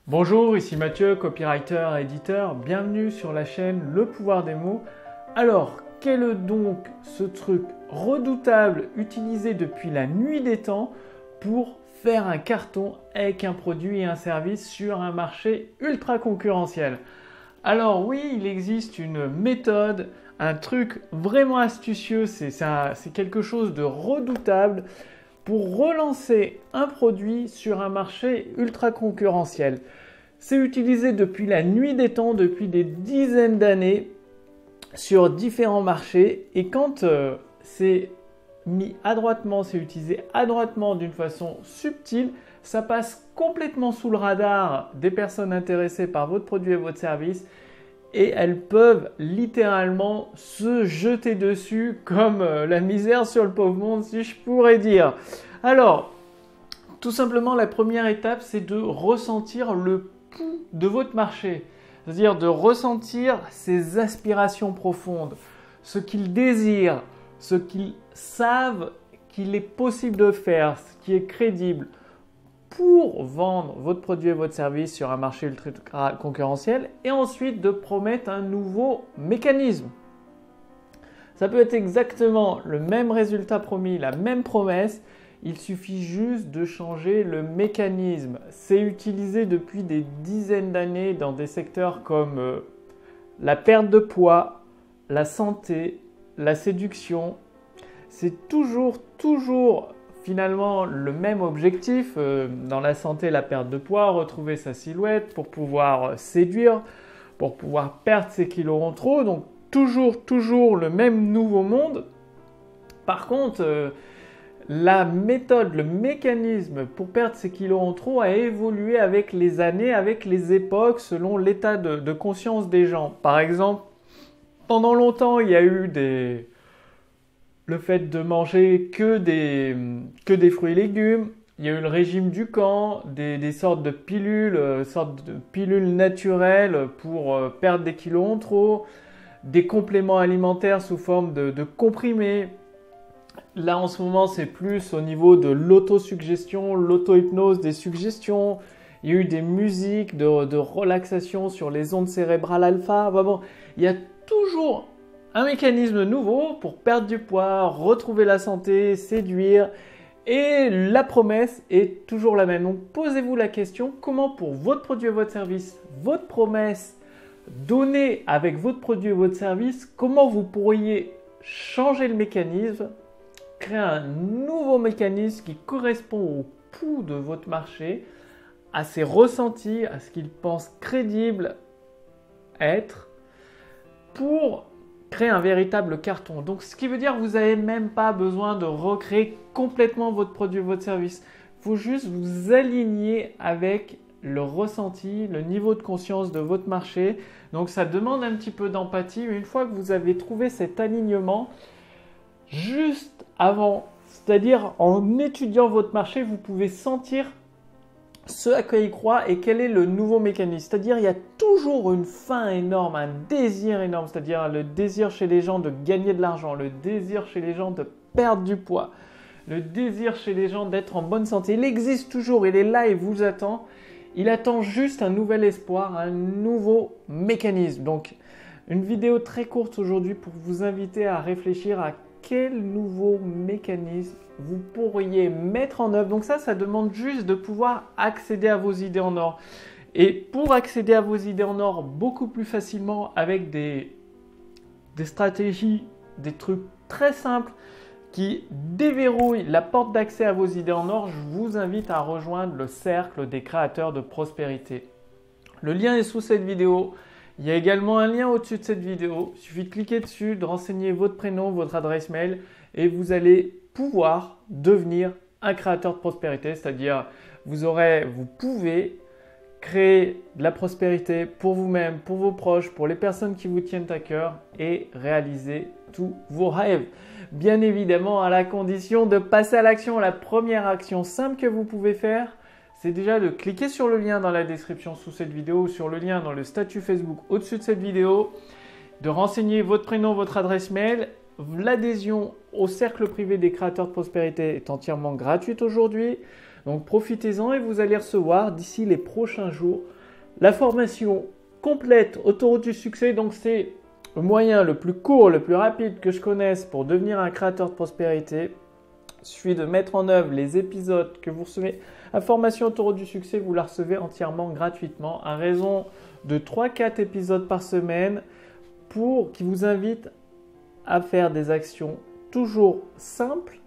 Bonjour, ici Mathieu, copywriter et éditeur. Bienvenue sur la chaîne Le Pouvoir des mots. Alors, quel est donc ce truc redoutable utilisé depuis la nuit des temps pour faire un carton avec un produit et un service sur un marché ultra concurrentiel? Alors oui, il existe une méthode, un truc vraiment astucieux, c'est quelque chose de redoutable pour relancer un produit sur un marché ultra concurrentiel. C'est utilisé depuis la nuit des temps, depuis des dizaines d'années sur différents marchés, et quand c'est mis adroitement, c'est utilisé adroitement d'une façon subtile, ça passe complètement sous le radar des personnes intéressées par votre produit et votre service, et elles peuvent littéralement se jeter dessus comme la misère sur le pauvre monde, si je pourrais dire. Alors, tout simplement, la première étape, c'est de ressentir le pouls de votre marché. C'est-à-dire de ressentir ses aspirations profondes, ce qu'ils désirent, ce qu'ils savent qu'il est possible de faire, ce qui est crédible pour vendre votre produit et votre service sur un marché ultra concurrentiel, et ensuite de promettre un nouveau mécanisme. Ça peut être exactement le même résultat promis, la même promesse, il suffit juste de changer le mécanisme. C'est utilisé depuis des dizaines d'années dans des secteurs comme la perte de poids, la santé, la séduction. C'est toujours finalement le même objectif. Dans la santé, la perte de poids, retrouver sa silhouette pour pouvoir séduire, pour pouvoir perdre ses kilos en trop. Donc toujours le même nouveau monde. Par contre, la méthode, le mécanisme pour perdre ses kilos en trop a évolué avec les années, avec les époques, selon l'état de conscience des gens. Par exemple, pendant longtemps, il y a eu le fait de manger que des fruits et légumes. Il y a eu le régime du camp, des sortes de pilules naturelles pour perdre des kilos en trop, des compléments alimentaires sous forme de comprimés. Là, en ce moment, c'est plus au niveau de l'autosuggestion, l'auto-hypnose, des suggestions. Il y a eu des musiques de relaxation sur les ondes cérébrales alpha. Enfin bon, il y a toujours un mécanisme nouveau pour perdre du poids, retrouver la santé, séduire. Et la promesse est toujours la même. Donc, posez-vous la question, comment pour votre produit et votre service, votre promesse donnée avec votre produit et votre service, comment vous pourriez changer le mécanisme, créer un nouveau mécanisme qui correspond au pouls de votre marché, à ses ressentis, à ce qu'il pense crédible être, pour créer un véritable carton. Donc, ce qui veut dire que vous n'avez même pas besoin de recréer complètement votre produit ou votre service. Il faut juste vous aligner avec le ressenti, le niveau de conscience de votre marché. Donc, ça demande un petit peu d'empathie. Mais une fois que vous avez trouvé cet alignement, juste avant, c'est-à-dire en étudiant votre marché, vous pouvez sentir ce à quoi il croit et quel est le nouveau mécanisme. C'est-à-dire il y a toujours une faim énorme, un désir énorme, c'est-à-dire le désir chez les gens de gagner de l'argent, le désir chez les gens de perdre du poids, le désir chez les gens d'être en bonne santé. Il existe toujours, il est là et vous attend. Il attend juste un nouvel espoir, un nouveau mécanisme. Donc, une vidéo très courte aujourd'hui pour vous inviter à réfléchir à quel nouveau mécanisme vous pourriez mettre en œuvre. Donc ça demande juste de pouvoir accéder à vos idées en or. Et pour accéder à vos idées en or beaucoup plus facilement avec des stratégies, des trucs très simples qui déverrouillent la porte d'accès à vos idées en or, je vous invite à rejoindre le cercle des créateurs de prospérité. Le lien est sous cette vidéo. Il y a également un lien au-dessus de cette vidéo. Il suffit de cliquer dessus, de renseigner votre prénom, votre adresse mail et vous allez pouvoir devenir un créateur de prospérité. C'est-à-dire, vous pouvez créer de la prospérité pour vous-même, pour vos proches, pour les personnes qui vous tiennent à cœur et réaliser tous vos rêves. Bien évidemment, à la condition de passer à l'action. La première action simple que vous pouvez faire, c'est déjà de cliquer sur le lien dans la description sous cette vidéo ou sur le lien dans le statut Facebook au-dessus de cette vidéo, de renseigner votre prénom, votre adresse mail. L'adhésion au cercle privé des créateurs de prospérité est entièrement gratuite aujourd'hui. Donc profitez-en et vous allez recevoir d'ici les prochains jours la formation complète Autoroute du succès. Donc c'est le moyen le plus court, le plus rapide que je connaisse pour devenir un créateur de prospérité. Il suffit de mettre en œuvre les épisodes que vous recevez. La formation Autoroute du succès, vous la recevez entièrement gratuitement à raison de 3-4 épisodes par semaine qui vous invitent à faire des actions toujours simples,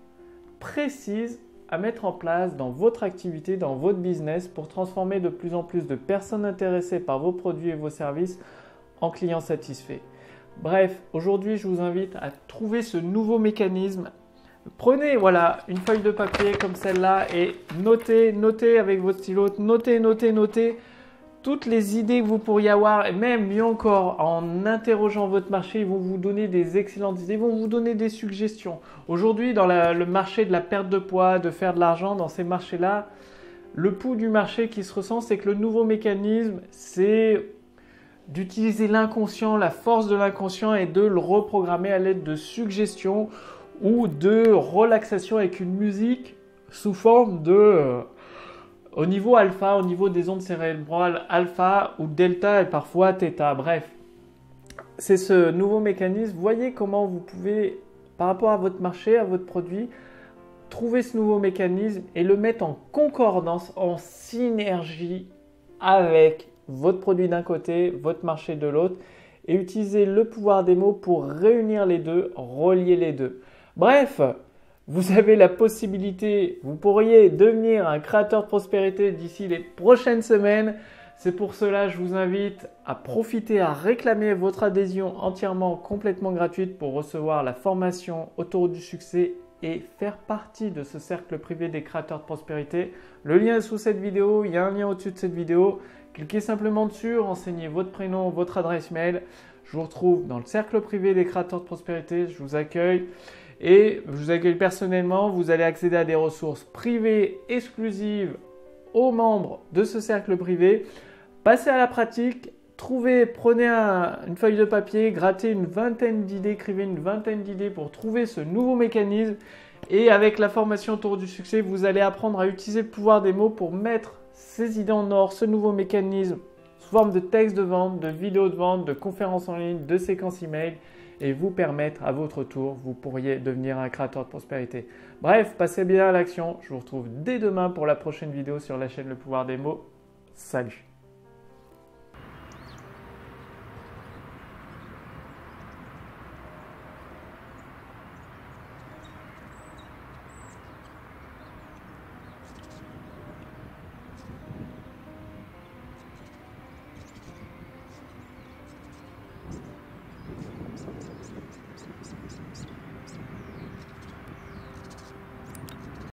précises, à mettre en place dans votre activité, dans votre business pour transformer de plus en plus de personnes intéressées par vos produits et vos services en clients satisfaits. Bref, aujourd'hui, je vous invite à trouver ce nouveau mécanisme. Prenez une feuille de papier comme celle-là et notez avec votre stylo, notez toutes les idées que vous pourriez avoir et même mieux encore en interrogeant votre marché, ils vont vous donner des excellentes idées, ils vont vous donner des suggestions. Aujourd'hui, dans le marché de la perte de poids, de faire de l'argent, dans ces marchés-là, le pouls du marché qui se ressent, c'est que le nouveau mécanisme, c'est d'utiliser l'inconscient, la force de l'inconscient et de le reprogrammer à l'aide de suggestions ou de relaxation avec une musique sous forme de au niveau alpha, au niveau des ondes cérébrales alpha ou delta et parfois theta. Bref, c'est ce nouveau mécanisme. Voyez comment vous pouvez, par rapport à votre marché, à votre produit, trouver ce nouveau mécanisme et le mettre en concordance, en synergie avec votre produit d'un côté, votre marché de l'autre et utiliser le pouvoir des mots pour réunir les deux, relier les deux. Bref, vous avez la possibilité, vous pourriez devenir un créateur de prospérité d'ici les prochaines semaines. C'est pour cela que je vous invite à profiter, à réclamer votre adhésion entièrement, complètement gratuite pour recevoir la formation Autoroute du succès et faire partie de ce cercle privé des créateurs de prospérité. Le lien est sous cette vidéo, il y a un lien au-dessus de cette vidéo. Cliquez simplement dessus, renseignez votre prénom, votre adresse mail. Je vous retrouve dans le cercle privé des créateurs de prospérité, je vous accueille. Et je vous accueille personnellement, vous allez accéder à des ressources privées exclusives aux membres de ce cercle privé. Passez à la pratique, prenez une feuille de papier, grattez une vingtaine d'idées, écrivez une vingtaine d'idées pour trouver ce nouveau mécanisme. Et avec la formation Autoroute du succès, vous allez apprendre à utiliser le pouvoir des mots pour mettre ces idées en or, ce nouveau mécanisme sous forme de texte de vente, de vidéos de vente, de conférences en ligne, de séquences email. Et vous permettre à votre tour, vous pourriez devenir un créateur de prospérité. Bref, passez bien à l'action. Je vous retrouve dès demain pour la prochaine vidéo sur la chaîne Le Pouvoir des mots. Salut!